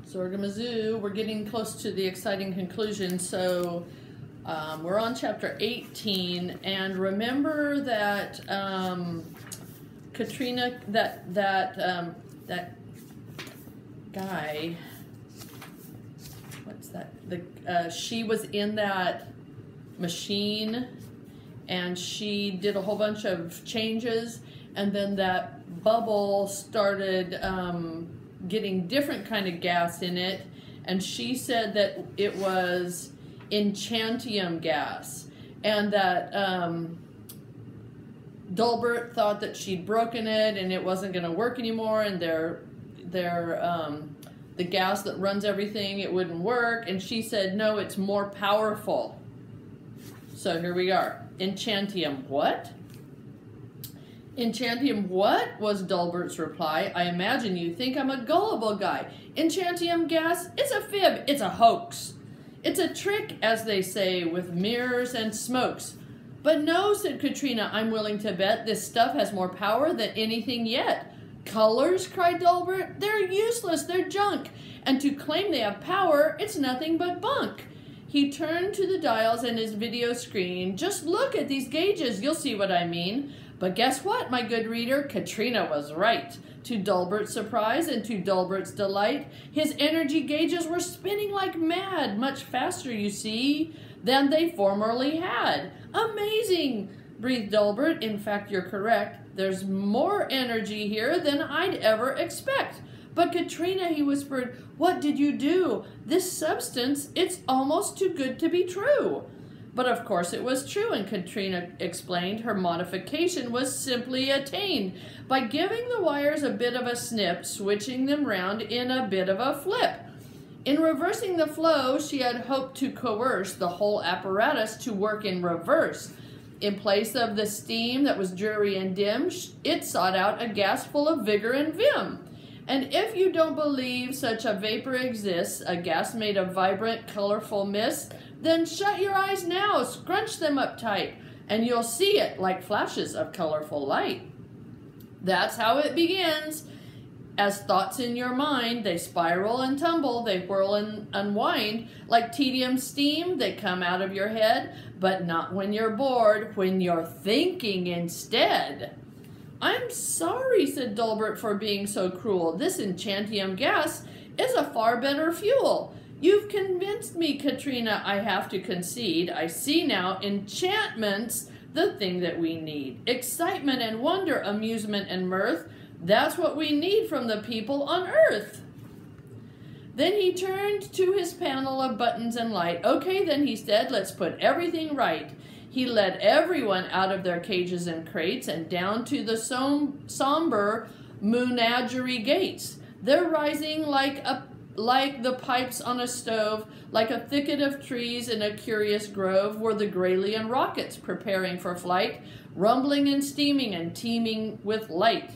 Zorgamazoo, we're getting close to the exciting conclusion. So we're on chapter 18, and remember that Katrina, that guy, what's that? She was in that machine, and she did a whole bunch of changes, and then that bubble started getting different kind of gas in it, and she said that it was enchantium gas, and that Dulbert thought that she'd broken it and it wasn't going to work anymore, and the gas that runs everything, it wouldn't work, and she said no, it's more powerful. So here we are. Enchantium what? Enchantium what? Was Dulbert's reply. I imagine you think I'm a gullible guy. Enchantium gas? It's a fib. It's a hoax. It's a trick, as they say, with mirrors and smokes. But no, said Katrina, I'm willing to bet this stuff has more power than anything yet. Colors? Cried Dulbert. They're useless. They're junk. And to claim they have power, it's nothing but bunk. He turned to the dials in his video screen. Just look at these gauges. You'll see what I mean. But guess what, my good reader? Katrina was right. To Dulbert's surprise and to Dulbert's delight, his energy gauges were spinning like mad, much faster, you see, than they formerly had. Amazing, breathed Dulbert. In fact, you're correct. There's more energy here than I'd ever expect. But Katrina, he whispered, what did you do? This substance, it's almost too good to be true. But of course it was true, and Katrina explained her modification was simply attained by giving the wires a bit of a snip, switching them round in a bit of a flip. In reversing the flow, she had hoped to coerce the whole apparatus to work in reverse. In place of the steam that was dreary and dim, it sought out a gas full of vigor and vim. And if you don't believe such a vapor exists, a gas made of vibrant, colorful mist, then shut your eyes now, scrunch them up tight, and you'll see it like flashes of colorful light. That's how it begins. As thoughts in your mind, they spiral and tumble, they whirl and unwind. Like tedium steam, they come out of your head, but not when you're bored, when you're thinking instead. I'm sorry, said Dulbert, for being so cruel. This enchantium gas is a far better fuel. You've convinced me, Katrina, I have to concede. I see now enchantment's the thing that we need. Excitement and wonder, amusement and mirth, that's what we need from the people on earth. Then he turned to his panel of buttons and light. Okay, then, he said, let's put everything right. He led everyone out of their cages and crates and down to the somber menagerie gates. They're rising like the pipes on a stove, like a thicket of trees in a curious grove, were the Graylian rockets preparing for flight, rumbling and steaming and teeming with light.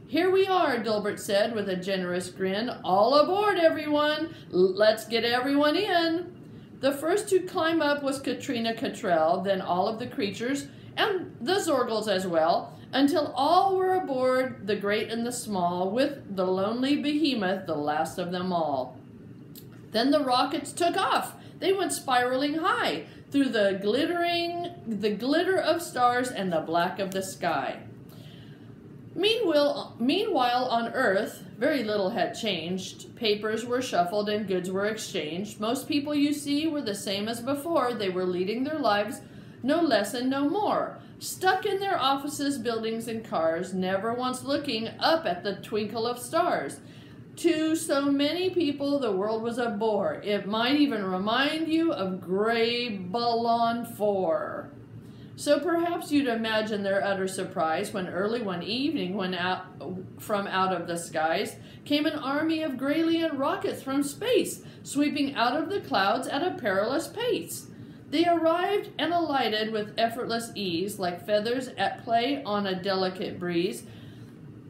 Here we are, Dulbert said with a generous grin. All aboard, everyone. Let's get everyone in. The first to climb up was Katrina Cottrell, then all of the creatures, and the Zorgles as well, until all were aboard, the great and the small, with the lonely behemoth, the last of them all. Then the rockets took off. They went spiraling high through the glitter of stars and the black of the sky. Meanwhile, on Earth, very little had changed. Papers were shuffled and goods were exchanged. Most people, you see, were the same as before. They were leading their lives, no less and no more. Stuck in their offices, buildings, and cars, never once looking up at the twinkle of stars. To so many people, the world was a bore. It might even remind you of Grey Ballon 4. So perhaps you'd imagine their utter surprise when early one evening, from out of the skies, came an army of Graylian rockets from space, sweeping out of the clouds at a perilous pace. They arrived and alighted with effortless ease, like feathers at play on a delicate breeze.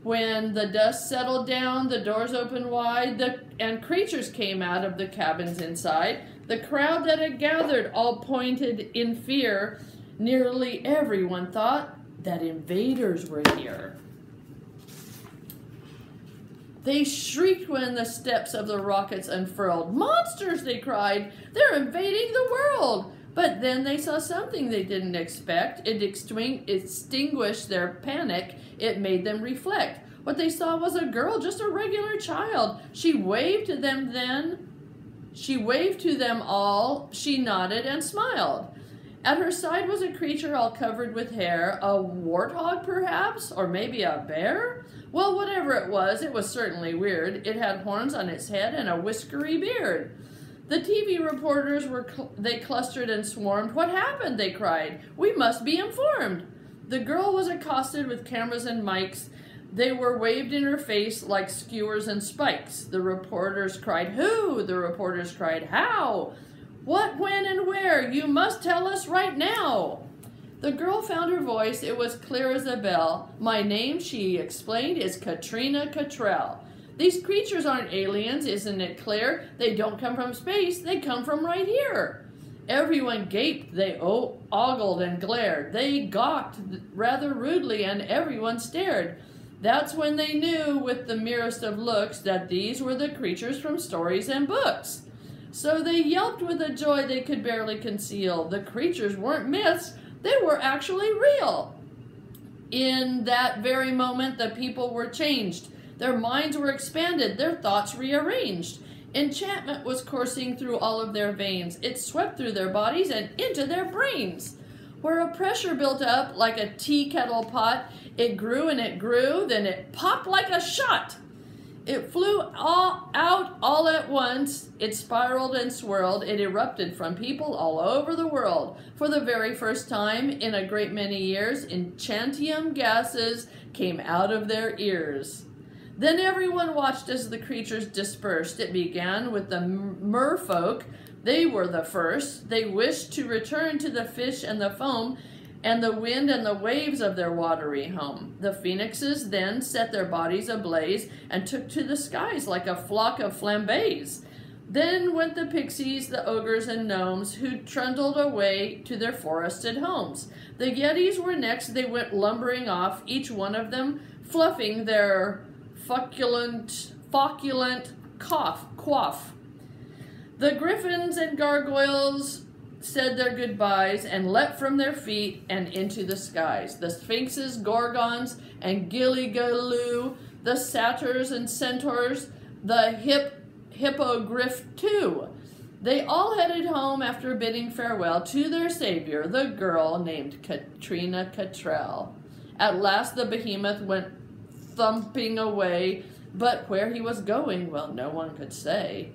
When the dust settled down, the doors opened wide, and creatures came out of the cabins inside. The crowd that had gathered all pointed in fear. Nearly everyone thought that invaders were here. They shrieked when the steps of the rockets unfurled. "Monsters!" they cried. "They're invading the world!" But then they saw something they didn't expect. It extinguished their panic. It made them reflect. What they saw was a girl, just a regular child. She waved to them then. She waved to them all. She nodded and smiled. At her side was a creature all covered with hair. A warthog, perhaps? Or maybe a bear? Well, whatever it was certainly weird. It had horns on its head and a whiskery beard. The TV reporters they clustered and swarmed. "What happened?" they cried. "We must be informed." The girl was accosted with cameras and mics. They were waved in her face like skewers and spikes. The reporters cried, "Who?" The reporters cried, "How?" "What, when, and where? You must tell us right now." The girl found her voice. It was clear as a bell. "My name," she explained, "is Katrina Cottrell. These creatures aren't aliens, isn't it clear? They don't come from space, they come from right here." Everyone gaped, they ogled and glared. They gawked rather rudely, and everyone stared. That's when they knew with the merest of looks that these were the creatures from stories and books. So they yelped with a joy they could barely conceal. The creatures weren't myths, they were actually real. In that very moment, the people were changed. Their minds were expanded, their thoughts rearranged. Enchantment was coursing through all of their veins. It swept through their bodies and into their brains. Where a pressure built up like a tea kettle pot, it grew and it grew, then it popped like a shot. It flew out all at once. It spiraled and swirled. It erupted from people all over the world. For the very first time in a great many years, enchantium gases came out of their ears. Then everyone watched as the creatures dispersed. It began with the merfolk. They were the first. They wished to return to the fish and the foam and the wind and the waves of their watery home. The phoenixes then set their bodies ablaze and took to the skies like a flock of flambees. Then went the pixies, the ogres and gnomes, who trundled away to their forested homes. The yetis were next. They went lumbering off, each one of them fluffing their focculent coif. The griffins and gargoyles said their goodbyes and leapt from their feet and into the skies. The sphinxes, gorgons, and gilly-galoo, the satyrs and centaurs, the hippogriff too. They all headed home after bidding farewell to their savior, the girl named Katrina Cottrell. At last the behemoth went thumping away, but where he was going, well, no one could say.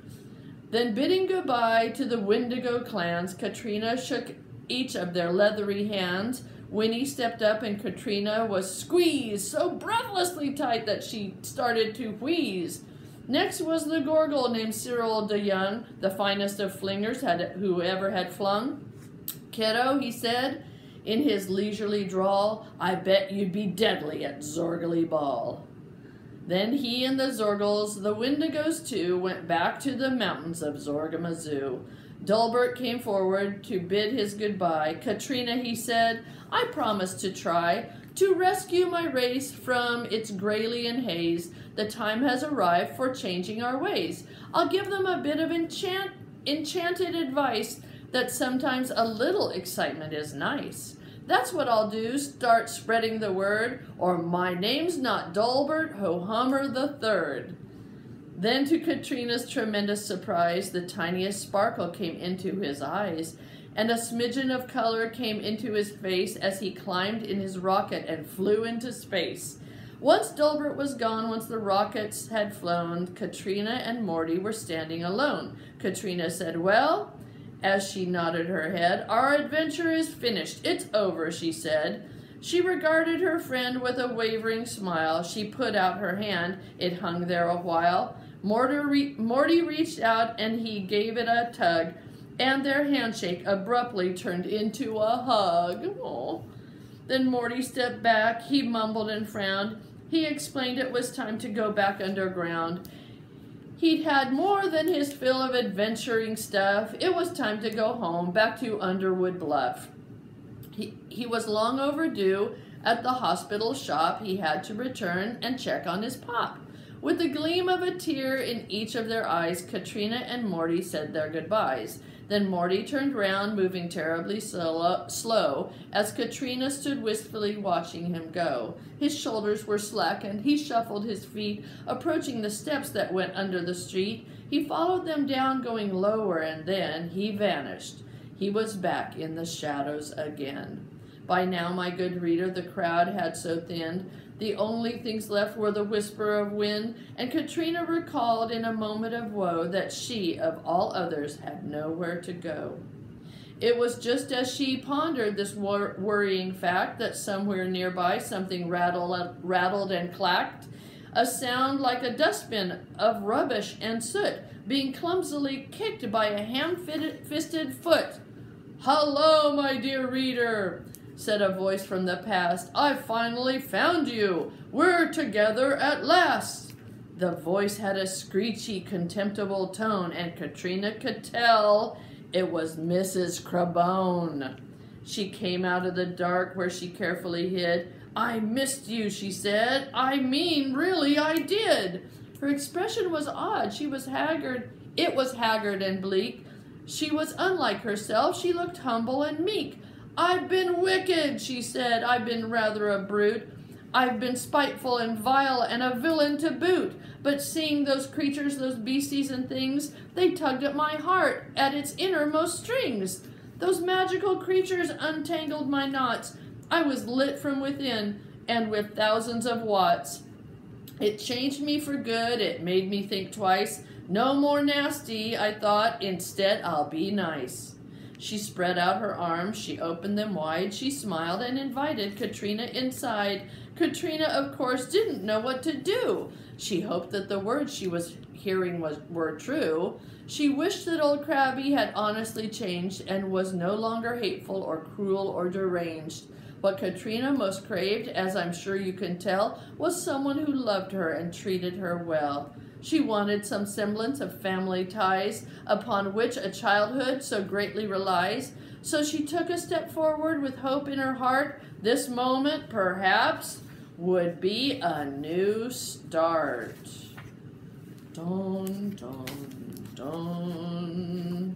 Then bidding goodbye to the Wendigo clans, Katrina shook each of their leathery hands. Winnie stepped up and Katrina was squeezed so breathlessly tight that she started to wheeze. Next was the Gorgle named Cyril de Young, the finest of flingers who ever had flung. "Kiddo," he said, in his leisurely drawl, "I bet you'd be deadly at Zorgly Ball." Then he and the Zorgles, the Wendigos too, went back to the mountains of Zorgamazoo. Dulbert came forward to bid his goodbye. "Katrina," he said, "I promise to try to rescue my race from its Graylian haze. The time has arrived for changing our ways. I'll give them a bit of enchanted advice that sometimes a little excitement is nice. That's what I'll do, start spreading the word, or my name's not Dulbert Ho-Hummer III. Then to Katrina's tremendous surprise, the tiniest sparkle came into his eyes, and a smidgen of color came into his face as he climbed in his rocket and flew into space. Once Dulbert was gone, once the rockets had flown, Katrina and Morty were standing alone. Katrina said, "Well," as she nodded her head, "our adventure is finished. It's over," she said. She regarded her friend with a wavering smile. She put out her hand. It hung there a while. Morty reached out and he gave it a tug, and their handshake abruptly turned into a hug. Aww. Then Morty stepped back. He mumbled and frowned. He explained it was time to go back underground. He'd had more than his fill of adventuring stuff. It was time to go home, back to Underwood Bluff. He was long overdue. At the hospital shop, he had to return and check on his pop. With the gleam of a tear in each of their eyes, Katrina and Morty said their goodbyes. Then Morty turned round, moving terribly slow, as Katrina stood wistfully watching him go. His shoulders were slackened. He shuffled his feet, approaching the steps that went under the street. He followed them down, going lower, and then he vanished. He was back in the shadows again. By now, my good reader, the crowd had so thinned, the only things left were the whisper of wind, and Katrina recalled in a moment of woe that she, of all others, had nowhere to go. It was just as she pondered this worrying fact that somewhere nearby something rattled and clacked, a sound like a dustbin of rubbish and soot being clumsily kicked by a ham-fisted foot. "Hello, my dear reader," said a voice from the past. "I finally found you. We're together at last." The voice had a screechy, contemptible tone, and Katrina could tell it was Mrs. Crabone. She came out of the dark where she carefully hid. "I missed you," she said. "I mean, really, I did." Her expression was odd. She was haggard. It was haggard and bleak. She was unlike herself. She looked humble and meek. "I've been wicked," she said. "I've been rather a brute. I've been spiteful and vile and a villain to boot. But seeing those creatures, those beasties and things, they tugged at my heart, at its innermost strings. Those magical creatures untangled my knots. I was lit from within, and with thousands of watts. It changed me for good. It made me think twice. No more nasty, I thought. Instead, I'll be nice." She spread out her arms. She opened them wide. She smiled and invited Katrina inside. Katrina, of course, didn't know what to do. She hoped that the words she was hearing were true. She wished that old Crabby had honestly changed and was no longer hateful or cruel or deranged. What Katrina most craved, as I'm sure you can tell, was someone who loved her and treated her well. She wanted some semblance of family ties upon which a childhood so greatly relies. So she took a step forward with hope in her heart. This moment, perhaps, would be a new start. Dun, dun, dun.